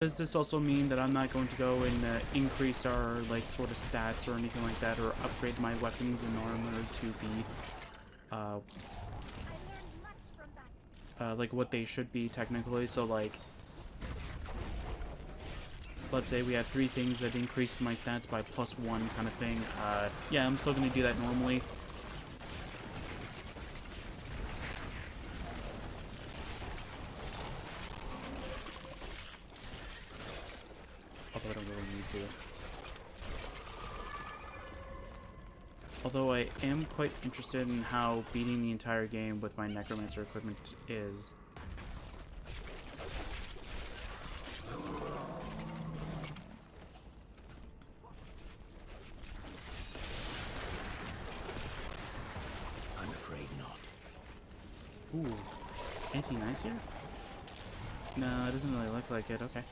Does this also mean that I'm not going to go and increase our like sort of stats or anything like that, or upgrade my weapons and armor to be like what they should be technically? So like, let's say we had 3 things that increased my stats by +1 kind of thing. Yeah, I'm still going to do that normally. Although I don't really need to. Although I am quite interested in how beating the entire game with my Necromancer equipment is. I'm afraid not. Ooh. Anything nice here? No, it doesn't really look like it. Okay.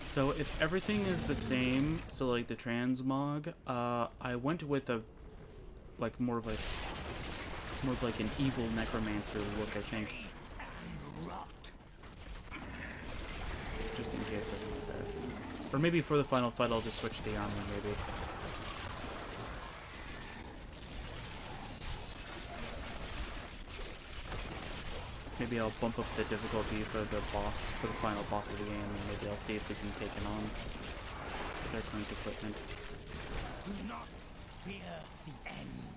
So if everything is the same, so like the transmog, I went with a like more of like an evil necromancer look, I think. Just in case that's not there. Or maybe for the final fight I'll just switch the armor, maybe. Maybe I'll bump up the difficulty for the boss, for the final boss of the game, and maybe I'll see if we can take it on with their current equipment. Do not fear the end.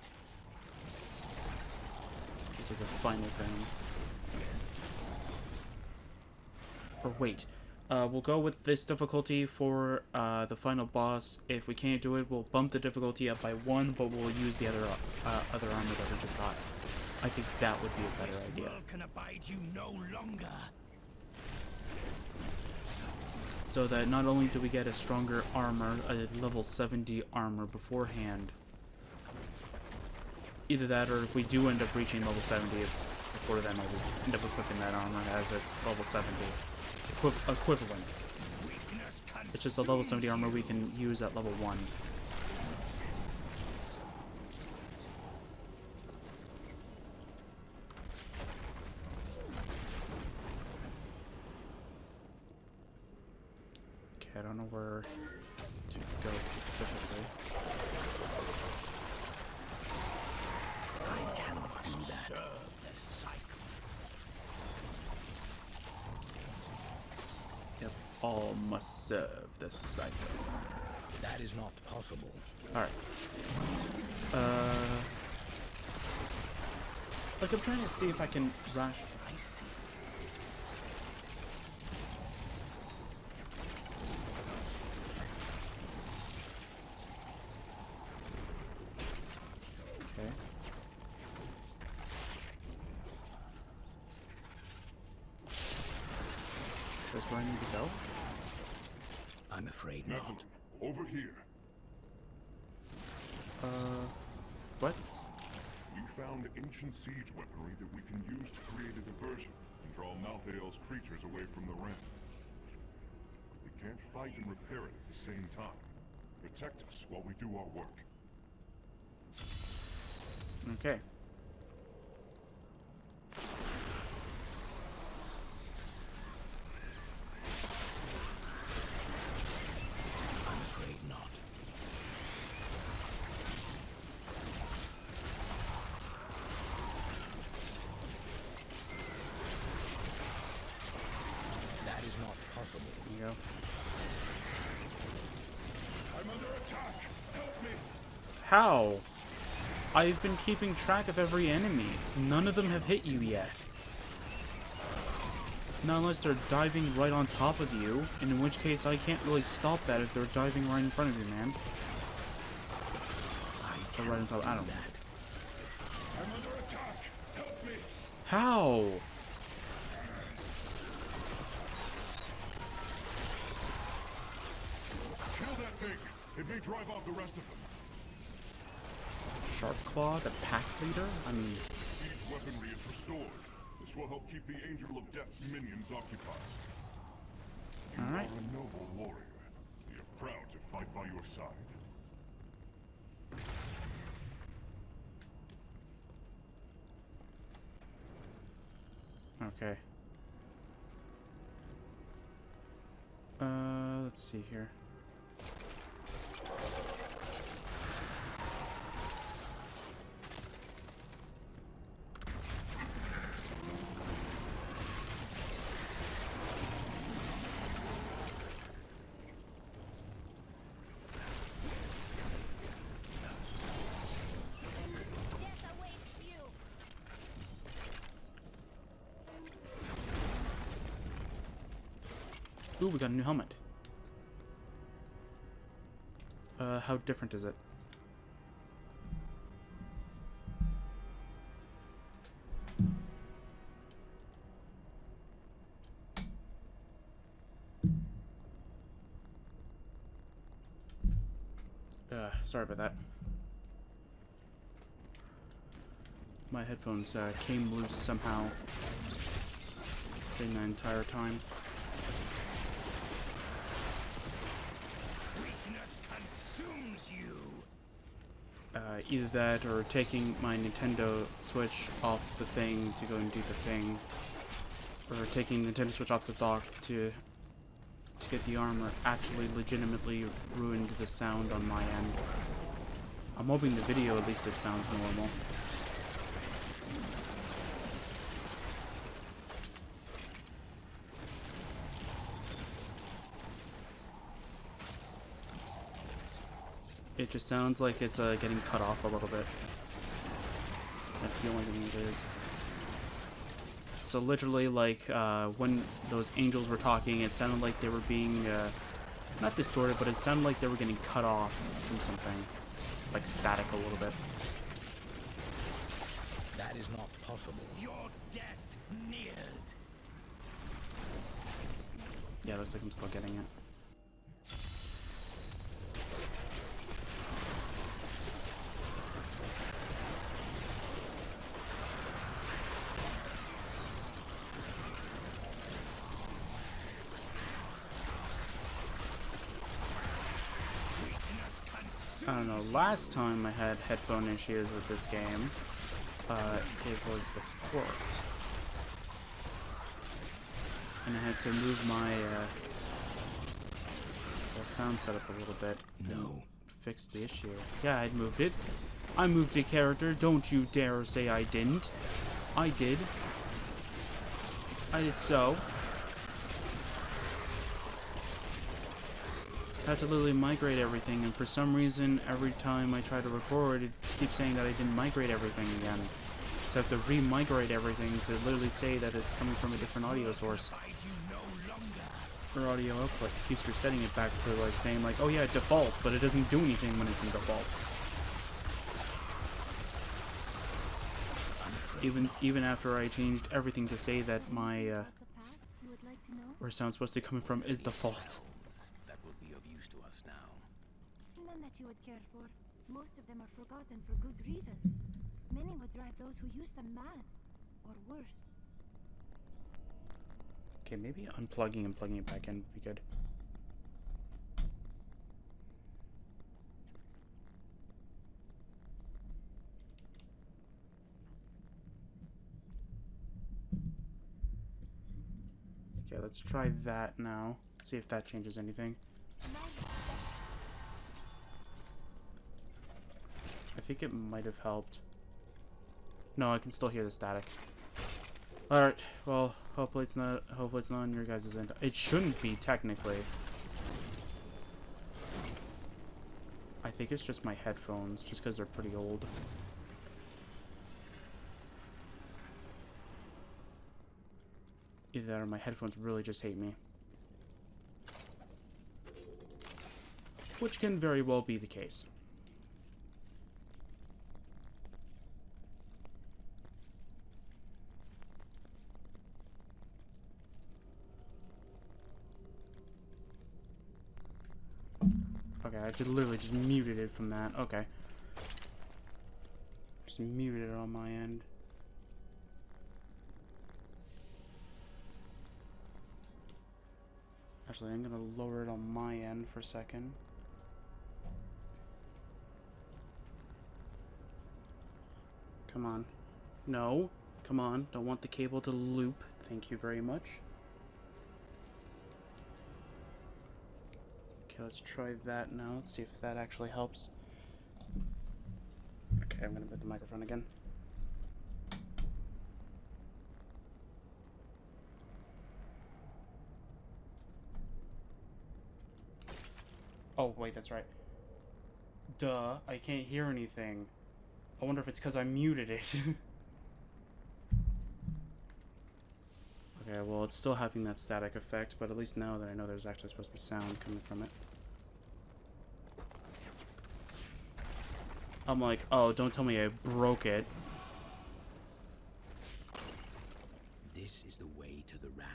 This is a final thing. Or wait, we'll go with this difficulty for the final boss. If we can't do it, we'll bump the difficulty up by 1, but we'll use the other armor that we just got. I think that would be a better idea. This world can abide you no longer. So that not only do we get a stronger armor, a level 70 armor beforehand, either that or if we do end up reaching level 70 before then, I'll just end up equipping that armor as it's level 70 equivalent. It's just the level 70 armor we can use at level 1. I don't know where to go specifically. I cannot do that. Serve the cycle. Yep, all must serve the cycle. That is not possible. Alright. Like, I'm trying to see if I can rush. That's where I need to go? I'm afraid not. Over here. What? We found ancient siege weaponry that we can use to create a diversion and draw Malthael's creatures away from the Ren. We can't fight and repair it at the same time. Protect us while we do our work. Okay. There you go. I'm under attack! Help me! How? I've been keeping track of every enemy. None of them have hit you yet. Not unless they're diving right on top of you, and in which case I can't really stop that if they're diving right in front of you, man. Or right on top, I don't know. I'm under attack! Help me! How? Kill that pig! It may drive off the rest of them. Sharpclaw, the pack leader? I mean... Siege weaponry is restored. This will help keep the Angel of Death's minions occupied. You are a noble warrior. We are proud to fight by your side. Okay. Let's see here. Ooh, we got a new helmet. How different is it? Sorry about that. My headphones came loose somehow during the entire time. Weakness consumes you. Either that or taking my Nintendo Switch off the thing to go and do the thing. Or taking Nintendo Switch off the dock to get the armor actually legitimately ruined the sound on my end. I'm hoping the video at least it sounds normal. It just sounds like it's getting cut off a little bit. That's the only thing it is. So literally, like, when those angels were talking, it sounded like they were being, not distorted, but it sounded like they were getting cut off from something. Like static a little bit. That is not possible. Your death nears. Yeah, looks like I'm still getting it. I don't know, last time I had headphone issues with this game, it was the port. And I had to move my sound setup a little bit. No. Fix the issue. Yeah, I moved it. I moved a character. Don't you dare say I didn't. I did. I did so. I had to literally migrate everything, and for some reason, every time I try to record, it keeps saying that I didn't migrate everything again. So I have to re-migrate everything to literally say that it's coming from a different audio source. Or audio output. It keeps resetting it back to like saying like, oh yeah, default, but it doesn't do anything when it's in default. Even after I changed everything to say that my where sound's supposed to be coming from is default. That will be of use to us now. None that you would care for. Most of them are forgotten for good reason. Many would drive those who use them mad, or worse. Okay, maybe unplugging and plugging it back in would be good. Okay, let's try that now. See if that changes anything. I think it might have helped. No, I can still hear the static. Alright, well, hopefully it's not on your guys' end. It shouldn't be, technically. I think it's just my headphones, just because they're pretty old. Either that or my headphones really just hate me. Which can very well be the case. Okay, I just literally just muted it from that. Okay. Just muted it on my end. Actually, I'm gonna lower it on my end for a second. Come on. No. Come on, don't want the cable to loop. Thank you very much. Okay, let's try that now. Let's see if that actually helps. Okay, I'm gonna put the microphone again. Oh, wait, that's right. Duh, I can't hear anything. I wonder if it's because I muted it. Okay, well, it's still having that static effect, but at least now that I know there's actually supposed to be sound coming from it. I'm like, oh, don't tell me I broke it. This is the way to the ram.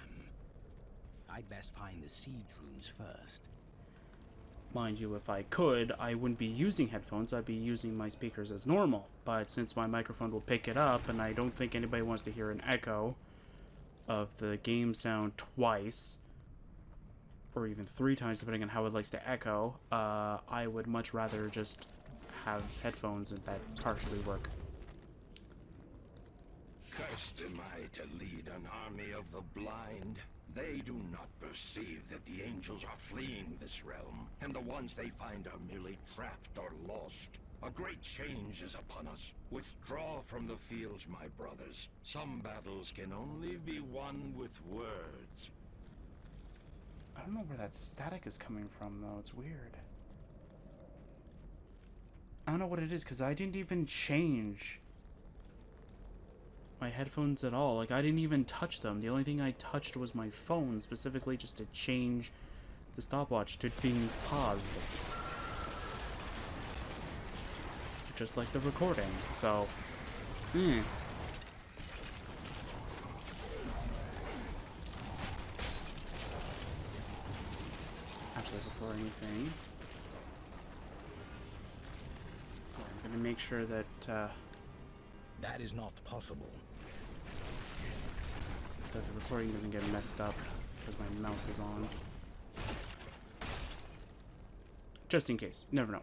I'd best find the siege runes first. Mind you, if I could, I wouldn't be using headphones, I'd be using my speakers as normal. But since my microphone will pick it up, and I don't think anybody wants to hear an echo of the game sound twice, or even 3 times, depending on how it likes to echo, I would much rather just have headphones that partially work. Cursed am I to lead an army of the blind. They do not perceive that the angels are fleeing this realm, and the ones they find are merely trapped or lost. A great change is upon us. Withdraw from the fields, my brothers. Some battles can only be won with words. I don't know where that static is coming from, though. It's weird. I don't know what it is, because I didn't even change my headphones at all. Like, I didn't even touch them. The only thing I touched was my phone, specifically just to change the stopwatch to being paused. Just like the recording, so... Actually, before anything... I'm gonna make sure that, That is not possible. that the recording doesn't get messed up because my mouse is on. Just in case. You never know.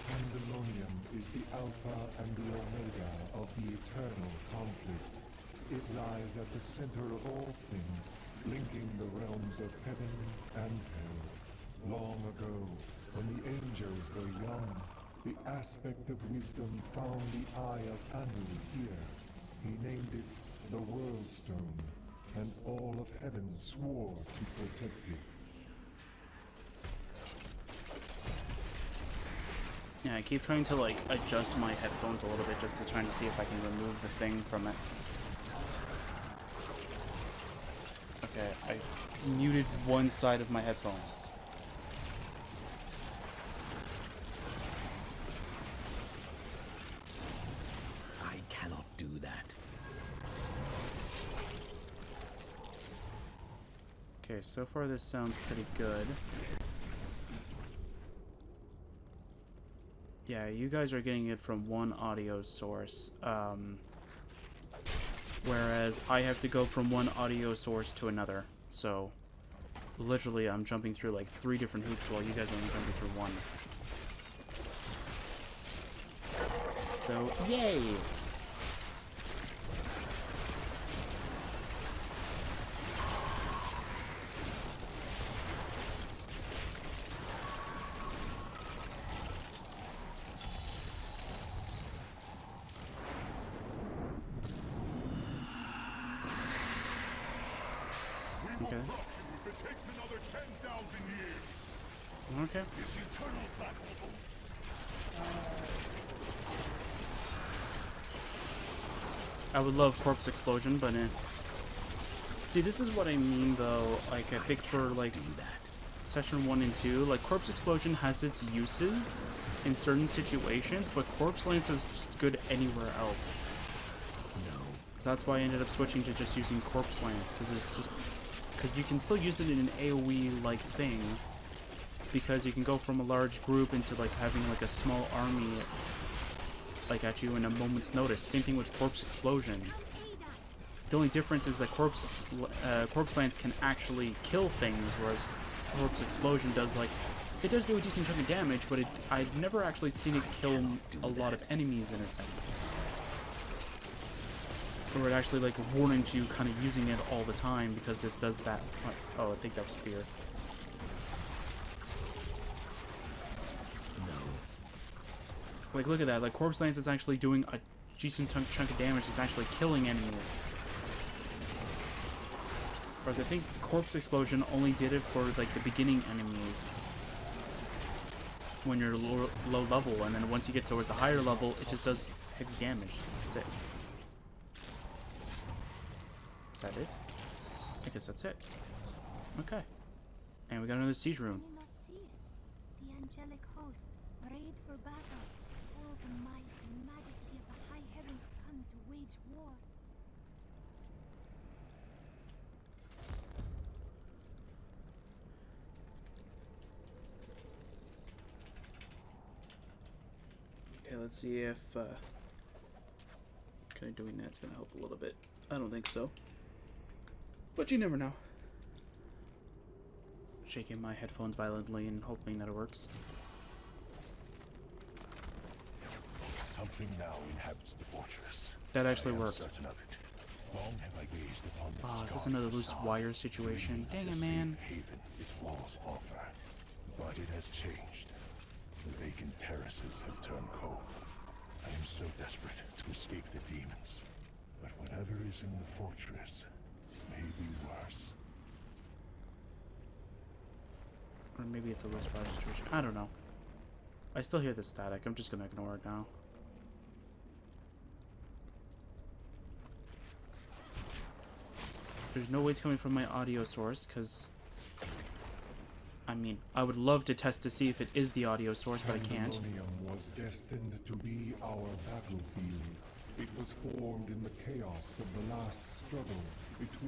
Pandemonium is the alpha and the omega of the eternal conflict. It lies at the center of all things, linking the realms of heaven and hell. Long ago, when the angels were young, the aspect of wisdom found the eye of Anu here. He named it the World Stone, and all of heaven swore to protect it. Yeah, I keep trying to, like, adjust my headphones a little bit just to try to see if I can remove the thing from it. Okay, I muted one side of my headphones. I cannot do that. Okay, so far this sounds pretty good. Yeah, you guys are getting it from one audio source, whereas I have to go from one audio source to another. So, literally, I'm jumping through like 3 different hoops while you guys are only jumping through one. So, yay! Okay. If it takes another 10,000 years. Okay. This eternal battle. I would love Corpse Explosion, but see, this is what I mean, though. Like, I think for, like, Session 1 and 2, like, Corpse Explosion has its uses in certain situations, but Corpse Lance is just good anywhere else. No. So that's why I ended up switching to just using Corpse Lance, because it's just... Because you can still use it in an AoE-like thing, because you can go from a large group into, like, having, like, a small army, like, at you in a moment's notice. Same thing with Corpse Explosion. The only difference is that Corpse Lance can actually kill things, whereas Corpse Explosion does, like, It does do a decent chunk of damage, but I've never actually seen it kill a lot of enemies in a sense. Or it actually like warrants you kind of using it all the time because it does that. Oh, I think that was fear. Like, look at that. Like, Corpse Lance is actually doing a decent chunk of damage. It's actually killing enemies. Whereas I think Corpse Explosion only did it for, like, the beginning enemies. When you're low level. And then once you get towards the higher level, it just does heavy damage. That's it. Is that it? I guess that's it. Okay. And we got another siege rune. Can you not see it? The angelic host, arrayed for battle. All the might and majesty of the high heavens come to wage war. Okay, let's see if kind of doing that's gonna help a little bit. I don't think so, but you never know. Shaking my headphones violently and hoping that it works. Something now inhabits the fortress. That actually I am worked. certain of it. Long have I gazed upon the Oh, is this scarred another loose facade, wire situation? Dang the it, man. safe haven its walls offer. But it has changed. The vacant terraces have turned cold. I am so desperate to escape the demons. But whatever is in the fortress may be worse. Or maybe it's a loose wire situation. I don't know. I still hear the static. I'm just gonna ignore it now. There's no way it's coming from my audio source, because... I mean, I would love to test to see if it is the audio source, but I can't. Pandemonium was destined to be our battlefield. It was formed in the chaos of the last struggle between